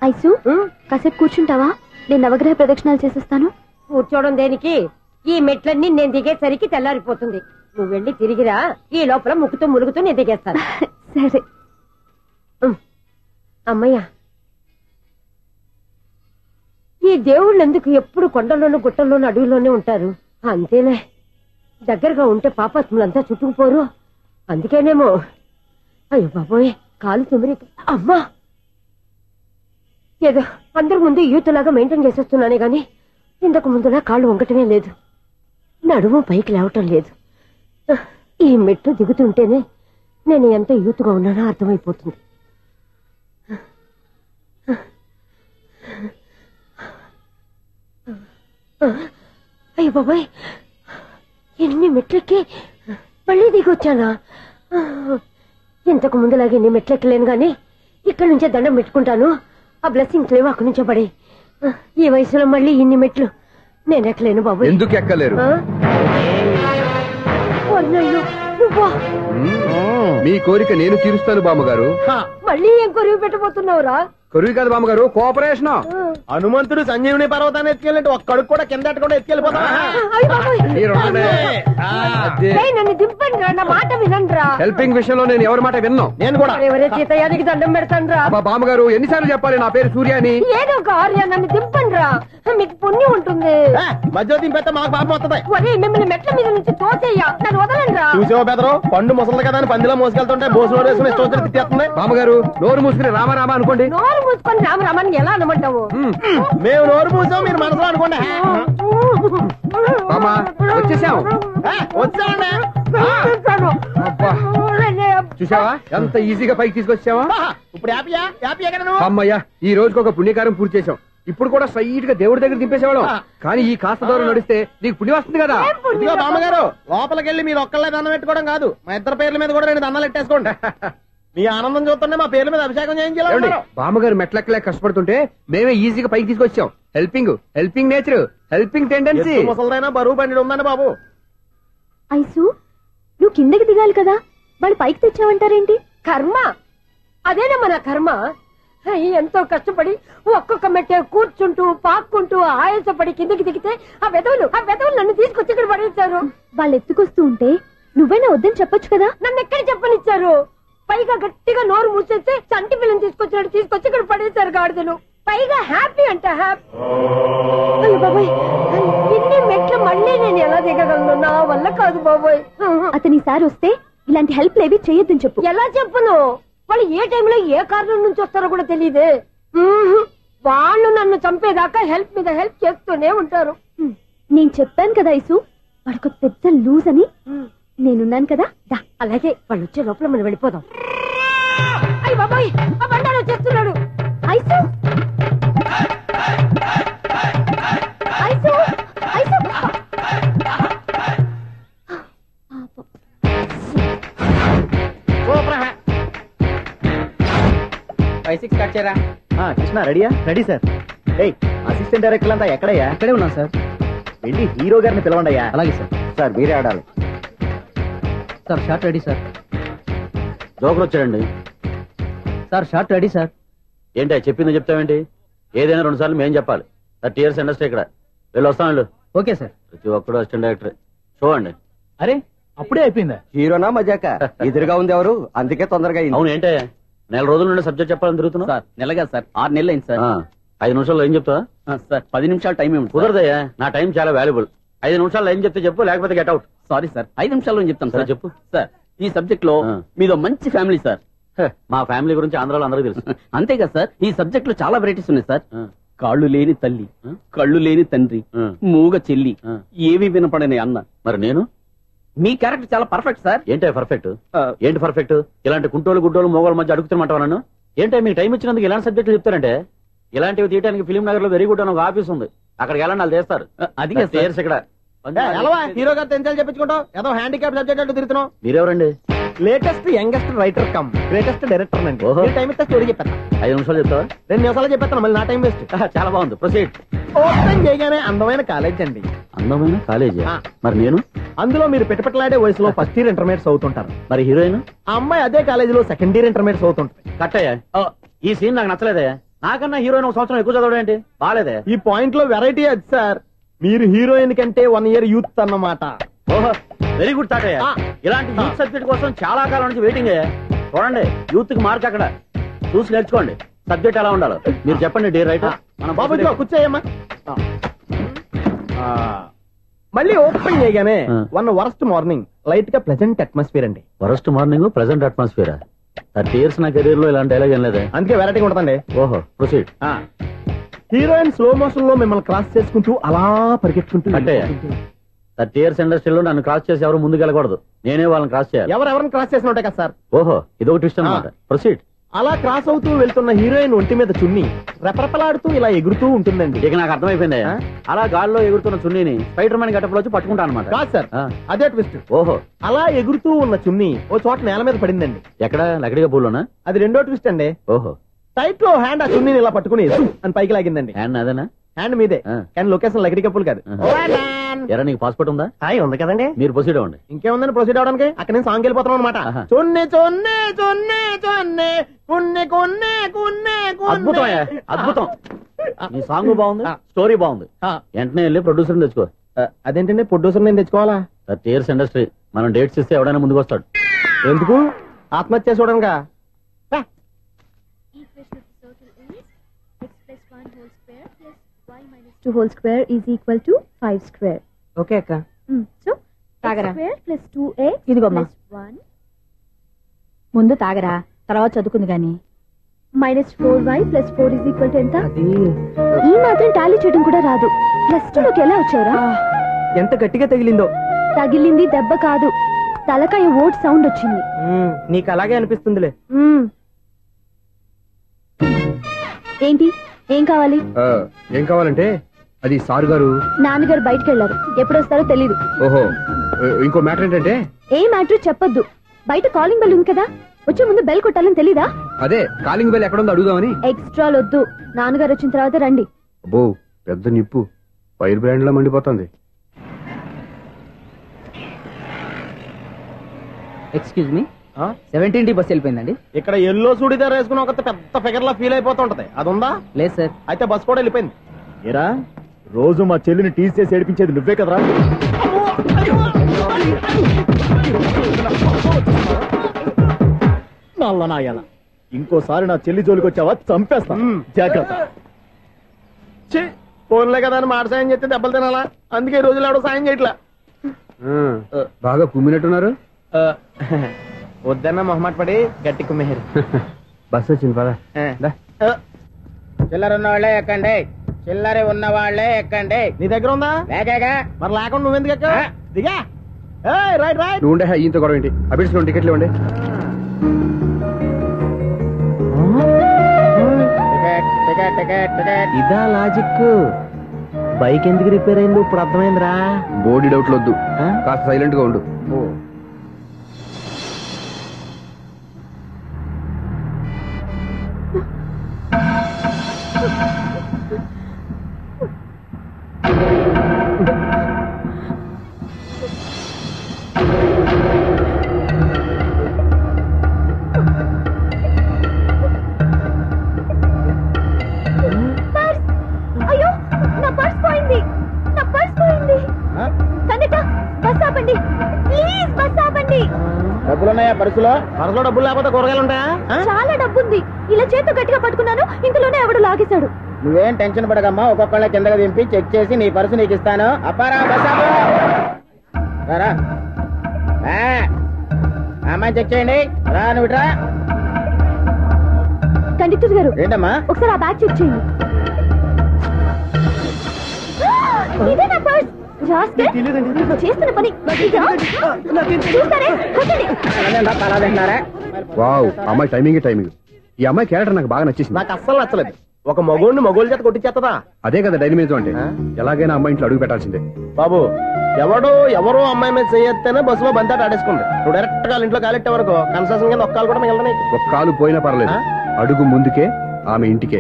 Ice కాసేపు కూర్చుంటావా? నేను నవగ్రహ ప్రదక్షిణాలు చేసేస్తాను. కూర్చోవడం దేనికి? ఈ మెట్లన్నీ నేను దిగేసరికి తెల్లారిపోతుంది. నువ్వు వెళ్ళి తిరిగిరా, ఈ లోపల ముక్కుతూ ములుగుతూ నేను దిగేస్తాను. సరే. అమ్మయ్యా, ఈ దేవుళ్ళు ఎందుకు ఎప్పుడు కొండల్లోనూ గుట్టల్లోనూ అడవిలోనే ఉంటారు? అంతేలే, దగ్గరగా ఉంటే పాపాత్ములంతా చుట్టుకుపోరు. అందుకేనేమో. అయ్యో బాబోయ్, కాలు తిమిరి. అమ్మా, ఏదో అందరి ముందు యూత్లాగా మెయింటైన్ చేసేస్తున్నానే గాని ఇంతకు ముందులా కాళ్ళు వంగటమే లేదు, నడుము పైకి లేవటం లేదు. ఈ మెట్లు దిగుతుంటేనే నేను ఎంత యూత్గా ఉన్నానో అర్థమైపోతుంది. అయ్య బాబాయ్, ఎన్ని మెట్లెక్కి మళ్ళీ దిగొచ్చానా? ఇంతకు ముందులాగే ఎన్ని మెట్లెక్కలేను గాని ఇక్కడి నుంచే దండం పెట్టుకుంటాను. ఆ బ్లెస్సింగ్స్ లేవు అక్కడి నుంచే పడే. ఈ వయసులో మళ్ళీ ఇన్ని మెట్లు నేను ఎక్కలేను బాబు. ఎందుకు ఎక్కలేరు? మీ కోరిక నేను తీరుస్తాను బామ్మగారు. మళ్ళీ ఏం కొరివి పెట్టబోతున్నావురా? కొరివి కాదు బామ్మగారు, కోఆపరేషన్. హనుమంతుడు సంజీవుని పర్వతాన్ని ఎత్తుకెళ్ళినట్టు ఒక్కడికి కూడా కింద ఎట్టకుండా ఎత్తుకెళ్ళిపోతా. నన్ను దింపండి రా, నా మాట వినండి. హెల్పింగ్ విషయంలో నేను ఎవరి మాట విన్నాను. నేను కూడా ఎవరే సీతయ్యానికి దండం పెడతాను రా. బామ్మగారు ఎన్నిసార్లు చెప్పాలి నా పేరు సూర్యాని? ఏదో ఒక ఆర్య, నన్ను దింపండి రా, మీకు పుణ్యం ఉంటుంది. మధ్యలో దింపేస్తే మాకు పాపం వస్తుంది. ఒరే, మిమ్మల్ని మెట్ల మీద నుంచి తోసేయ్యా, నన్ను వదలండి రా. చూసావా బెదరు, పండు ముసలి కదా అని పందిలో మోసుకెళ్తుంటే బోసు వేసుకుని ఇష్టం తిట్టేస్తుంది. బామ్మగారు నోరు మూసుకుని రామారామా అనుకోండి. నోరు మూసుకొని రామరామని ఎలా అనమంటావు? మేము నోరు మూసాం, మీరు మనసులో అనుకోండి. వచ్చేసాం. చూసావా ఎంత ఈజీగా పైకి తీసుకొచ్చావా? ఇప్పుడు అమ్మయ్యా, ఈ రోజుకి ఒక పుణ్యకారం పూర్తి చేసాం. ఇప్పుడు కూడా స్ట్రైట్ గా దేవుడి దగ్గర దింపేసేవాళ్ళం. కానీ ఈ కాస్త దూరం నడిస్తే నీకు పుణ్యం వస్తుంది కదా. బామ్మగారు లోపలికి వెళ్ళి మీరు ఒక్కళ్ళే దండం పెట్టుకోవడం కాదు, మా ఇద్దరు పేర్ల మీద కూడా 2 దండాలు పెట్టేసుకోండి. మీ ఆనందం చూస్తుంటే మా పేర్ల మీద అభిషేకం చేయించాలి. బామ్మగారు మెట్లెక్కలే కష్టపడుతుంటే మేమే ఈజీగా పైకి తీసుకొచ్చాం. Helping nature, helping tendency. ముసలైనా బరువు బండి ఉందండి బాబు. ఐసు, నువ్వు కిందకి దిగాలి కదా, వాళ్ళు పైకి తెచ్చావంటారేంటి? కర్మ అదేనమ్మా, నా కర్మ. ఎంతో కష్టపడి ఒక్కొక్క మెట్టే కూర్చుంటూ పాక్కుంటూ ఆయాసపడి కిందకి దిగితే ఆ వెధవులు నన్ను తీసుకొచ్చి ఇక్కడ పడేశారు. వాళ్ళు ఎత్తుకొస్తూ ఉంటే నువ్వైనా వద్దని చెప్పొచ్చు కదా. నన్ను ఎక్కడ చెప్పనిచ్చారు? పైగా గట్టిగా నోరు మూసేస్తే చంటి పిల్లని తీసుకొచ్చినట్టు తీసుకొచ్చి ఇక్కడ పడేశారు గాడిదలు. పైగా హ్యాపీ అంట హ్యాపీ. అయ్యో బాబోయ్, ఇన్ని మెట్లు మళ్ళీ నేను ఎలా దిగగలను? నా వల్ల కాదు బాబోయ్. అతని సారి వస్తే ఇలాంటి హెల్ప్ లేవి చేయొద్దని చెప్పు. ఎలా చెప్పును? వాళ్ళు ఏ టైంలో ఏ కారణం నుంచి వస్తారో కూడా తెలియదే. వాళ్ళు నన్ను చంపేదాకా హెల్ప్ మీద హెల్ప్ చేస్తూనే ఉంటారు. నేను చెప్పాను కదా ఐసు, వాడొక పెద్ద లూజ్ అని. నేనున్నాను కదా. అలాగే, వాళ్ళు వచ్చే లోపల మనం వెళ్ళిపోదాం. అయ్య బాబాయ్, ఆ బండారు వచ్చేస్తున్నాడు. Ice, ice, ice. 5-6 కట్ చేయరా. కృష్ణ రెడీయా? Ready sir. అసిస్టెంట్ డైరెక్టర్ అంతా ఎక్కడయ్యా? ఇక్కడే ఉన్నాం సార్. వెళ్ళి హీరో గారిని పిలవండి. అలాగే సార్. సార్ మీరే ఆడాలి sir. Short ready sir. Joker వచ్చాడండి సార్. Short ready sir. ఏంటి చెప్పిందో చెప్తావేంటి? ఏదైనా 2 సార్లు మేం చెప్పాలి. 30 years ఇండస్ట్రీ ఇక్కడ. వెళ్ళి వస్తాను. Okay sir. ప్రతి ఒక్కడు అసిస్టెంట్ డైరెక్టర్. చూడండి. అరే అప్పుడే అయిపోయిందా? హీరోనా మజాక? ఎదురుగా ఉంది ఎవరు, అందుకే తొందరగా. అవును, ఏంటే 4 రోజుల నుండి సబ్జెక్ట్ చెప్పాలని తిరుగుతున్నా సార్? నెలగా సార్, 6 నెలలు అయింది సార్. 5 నిమిషాల్లో ఏం చెప్తా సార్? 10 నిమిషాలు టైం ఏమి కుదరదయ్యా, నా టైం చాలా వాల్యుబుల్. 5 నిమిషాల్లో ఏం చెప్తే చెప్పు, లేకపోతే గెట్ అవుట్. సారీ సార్, 5 నిమిషాల్లో చెప్తాను సార్. చెప్పు సార్. ఈ సబ్జెక్ట్ లో మీదో మంచి ఫ్యామిలీ సార్. మా ఫ్యామిలీ గురించి ఆంధ్రాలో అందరూ తెలుసు. అంతే కదా సార్, ఈ సబ్జెక్ట్ లో చాలా వెరైటీస్ ఉన్నాయి సార్. కాళ్ళు లేని తల్లి, కళ్ళు లేని తండ్రి, మూగ చెల్లి, ఏవి వినపడని అన్న. మరి నేను? మీ క్యారెక్టర్ చాలా పర్ఫెక్ట్ సార్. ఏంటే పర్ఫెక్ట్? ఏంటి పర్ఫెక్ట్? ఇలాంటి కుంటోలు గుడ్డోలు మోగోళ్ళ మధ్య అడుగుతున్నమాట నన్ను. ఏంటో మీకు టైం ఇచ్చినందుకు ఇలాంటి సబ్జెక్టులు చెప్తారంటే? ఇలాంటివి తీయడానికి ఫిలిం నగర్ లో వెరీ గుడ్ అని ఒక ఆఫీస్ ఉంది, అక్కడికి వెళ్ళండి, వాళ్ళు చేస్తారు. అది ఇక్కడ హీరో గారు తెంచాలి చెప్పించుకుంటాం, ఏదో హ్యాండిక్యాప్ సబ్జెక్ట్ అంటూ తిరుగుతున్నాం. మీరెవరండి? Latest youngest writer cum greatest director అండి. టైం ఇస్తే స్టోరీ చెప్పేస్తా. 5 నిమిషాలు చెప్తావా? 2 నిమిషాలు చెప్పేస్తాను, మళ్ళీ నా టైం వేస్ట్. చాలా బాగుంది, ప్రొసీడ్. ఓపెన్ చేయగానే అందమైన కాలేజ్ అండి. అందమైన కాలేజీ? మరి నేను? అందులో మీరు పెట్టుపట్లాడే వయసులో ఫస్ట్ ఇయర్ ఇంటర్మీడియట్స్ అవుతుంటారు. మరి హీరోయిన్? ఆ అమ్మాయి అదే కాలేజీలో సెకండ్ ఇయర్ ఇంటర్మీడియట్స్ అవుతుంటారు. కట్టయ్యా, ఈ సీన్ నాకు నచ్చలేదయ్యా. నాకన్నా హీరోయిన్ ఒక సంవత్సరం ఎక్కువ చదవడం ఏంటి బాలేదే. ఈ పాయింట్ లో వెరైటీ అది సార్. మీరు హీరోయిన్ కంటే 1 year యూత్ అన్నమాట. ఓహో వెరీ గుడ్ థాట్. ఇలాంటి యూత్ సబ్జెక్ట్ కోసం చాలా కాలం నుంచి వెయిటింగ్. చూడండి యూత్ కి మార్క్ అక్కడ చూసి నేర్చుకోండి. సబ్జెక్ట్ ఎలా ఉండాలో మీరు చెప్పండి డే రైట్. మనం బాబు ఇదిగో కూర్చోయమ్మా. మళ్ళీ ఓపెన్ చేయగానే వరస్ట్ మార్నింగ్ లైట్ గా ప్లెజెంట్ అట్మాస్ఫియర్ అండి. Worst morning present atmosphere. 30 years నా కెరీర్ లో ఇలాంటి డైలాగ్ ఏం లేదే. అందుకే వెరైటీ ఉంటుందండి. ఓహో ప్రొసీడ్. హీరోయిన్ స్లో మోషన్ లో మిమ్మల్ని క్రాస్ చేసుకుంటూ అలా పరిగెట్టుకుంటూ అంటే 30 years ఇండస్ట్రీలో నన్ను క్రాస్ చేసి ఎవరు ముందుకు వెళ్ళకూడదు, నేనే వాళ్ళని క్రాస్ చేయాలి. ఎవరెవరిని క్రాస్ చేసిన ఉంటాయి కదా సార్. ఓహో ఇదొక ట్విస్ట్ అన్నమాట. ప్రొసీడ్. అలా క్రాస్ అవుతూ వెళ్తున్న హీరోయిన్ ఒంటి మీద చున్ని రెపరెపలాడుతూ ఇలా ఎగురుతూ ఉంటుందండి. ఇక నాకు అర్థమైపోయింది. అలా గాల్లో ఎగురుతున్న చున్నీని స్పైడర్ మ్యాన్ గట్టపులో వచ్చి పట్టుకుంటాను అనమాట. కాదు సార్, అదే ట్విస్ట్. ఓహో అలా ఎగురుతూ ఉన్న చున్ని ఓ చోట నేల మీద పడిందండి. ఎక్కడ లకడిగా పూలోనా? అది రెండో ట్విస్ట్ అండి. ఓహో టైట్ లో హ్యాండ్ ఆ చున్నీని ఇలా పట్టుకుని అని పైకి లాగిందండి. హ్యాండ్ అదేనా? హ్యాండ్ మీదే కానీ లొకేషన్ లకడి కప్పులు కాదు. ఎరా నీకు పాస్పోర్ట్ ఉందా? ఉంది కదండి. మీరు ప్రొసీడ్ అవ్వండి. ఇంకేముందని ప్రొసీడ్ అవడానికి అక్కడ నేను సాంగ్ వెళ్ళిపోతున్నాం అనమాట. చున్ని చున్ని చున్ని చున్ని కున్ని కున్ని కున్ని అద్భుతం అద్భుతం. నీ సాంగ్ బాగుంది, స్టోరీ బాగుంది. వెంటనే వెళ్ళి ప్రొడ్యూసర్ తెచ్చుకో. అదేంటండి ప్రొడ్యూసర్ నేను తెచ్చుకోవాలా? 30 years ఇండస్ట్రీ, మనం డేట్స్ ఇస్తే ఎవడైనా ముందుకు వస్తాడు. ఎందుకు? ఆత్మహత్య చూడనుగా. X plus 1 whole square is equal to 5 square. Okay అక్క. So తాగరా. x square plus 2x ఇదిగోమ్మా. plus 1 ముందు తాగరా, తర్వాత చదువుకుంది గాని. minus 4y plus 4 is equal to ఎంత? అది ఈ మాత్రం టాలీ చేయడం కూడా రాదు. ప్లస్ 2 లోకి ఎలా వచ్చారా? ఎంత గట్టిగా తగిలిందో. తగిలింది దెబ్బ కాదు, తలకాయ ఓట్ సౌండ్ వచ్చింది. నీకు అలాగే అనిపిస్తుందిలే. ఏంటి ఏం కావాలి? ఏం కావాలంటే అది సార్ గారు నాన్నగారు బయటకు వెళ్లారు, ఎప్పుడు వస్తారో తెలీదు. ఓహో ఇంకో మ్యాటర్ ఏంటంటే ఏ మ్యాటర్ చెప్పొద్దు. బయట కాలింగ్ బెల్ ఉంది కదా, వచ్చే ముందు బెల్ కొట్టాలని తెలీదా? అదే కాలింగ్ బెల్ ఎక్కడ ఉందో అడుగుదామని. ఎక్స్ట్రాలు వద్దు, నాన్నగారు వచ్చిన తర్వాత రండి. అబ్బో పెద్ద నిప్పు, ఫైర్ బ్రాండ్ లా మండిపోతుంది. ఎక్స్క్యూజ్ మీ, 17D బస్ వెళ్ళిపోయిందండి. ఇక్కడ ఎల్లో చూడిదార్ వేసుకుని ఒక పెద్ద ఫిగర్ లా ఫీల్ అయిపోతుంటది, అది ఉందా? లేదు సార్. అయితే బస్ కూడా వెళ్ళిపోయింది. ఏరా రోజు మా చెల్లిని టీస్ చేసి ఏడిపించేది నువ్వే కదరా? నల్ల నాయాల, ఇంకోసారి నా చెల్లి జోలికి వచ్చావా చంపేస్తా, జాగ్రత్త. ఫోన్లే కదా అని మాట సాయం చేస్తే దెబ్బలు తినాలా? అందుకే ఈ రోజులు ఎవడో సాయం చేయట్లా. బాగా కుమ్మినట్టున్నారు. వద్దన్న మొహమాట పడి గట్టి కుమ్మేరు. బస్ వచ్చింది పదా. చిల్లర ఉన్న వాళ్ళే ఎక్కండి, చిల్లర ఉన్న వాళ్ళే ఎక్కండి. నీ దగ్గర ఉందా? లేకగా మరి లేకుండా నువ్వెందుకు ఎక్క? దిగా. Right right. నువ్వు ఉండే ఈయంతో గొడవ ఏంటి? అబిడ్స్ టికెట్లు ఇవ్వండి. Ticket ticket ticket ticket. ఇదా లాజిక్. బైక్ ఎందుకు రిపేర్ అయిందో ఇప్పుడు అర్థమైందిరా. బోడీ డౌట్లు వద్దు, కాస్త సైలెంట్ గా ఉండు. అయ్యో నా పర్స్ పోయింది, నా పర్స్ పోయింది. కండక్టర్ బస్ ఆపండి ప్లీజ్, బస్ ఆపండి. డబ్బులున్నాయా పర్సులో? పర్సులో డబ్బులు లేకపోతే కూరగాయలు ఉంటాయా? చాలా డబ్బుంది, ఇలా చేత్తో గట్టిగా పట్టుకున్నాను, ఇంతలోనే ఎవడు లాగేశాడు. నువ్వేం టెన్షన్ పడకమ్మా, ఒక్కొక్కళ్ళ కిందగా దింపి చెక్ చేసి నీ పర్సు నీకు ఇస్తాను. అప్పారా బస్ ఆపు. రారా అమ్మాయి చెక్ చేయండి. రా నువ్వు రా. కండక్టర్ గారు ఏంటమ్మా? ఒకసారి ఆ బ్యాగ్ చెక్ చేయండి. ఇదే నా పర్స్. చేస్తున్న పని చూస్తారే, అలా తింటున్నారా? వావ్, అమ్మాయి టైమింగ్ టైమింగ్. ఈ అమ్మాయి క్యారెక్టర్ నాకు బాగా నచ్చేసింది. నాకు అస్సలు నచ్చలేదు. ఒక మగోడిని మగోళ్ళ చేత కొట్టించేస్తుందా? అదే కదా డైనమిజం అంటే. ఎలాగైనా అమ్మాయి ఇంట్లో అడుగు పెట్టాల్సిందే. బాబు ఎవరో అమ్మాయి మీద చేయొత్తేనే బస్సులో బంతాట ఆడేసుకుంది. నువ్వు డైరెక్ట్ గా ఇంట్లో కాలెట్టే వరకు కన్సెషన్ కింద ఒక్కలు కూడా మిగలదు. ఒక్క కాలు పోయినా పర్లేదు, అడుగు ముందుకే ఆమె ఇంటికే.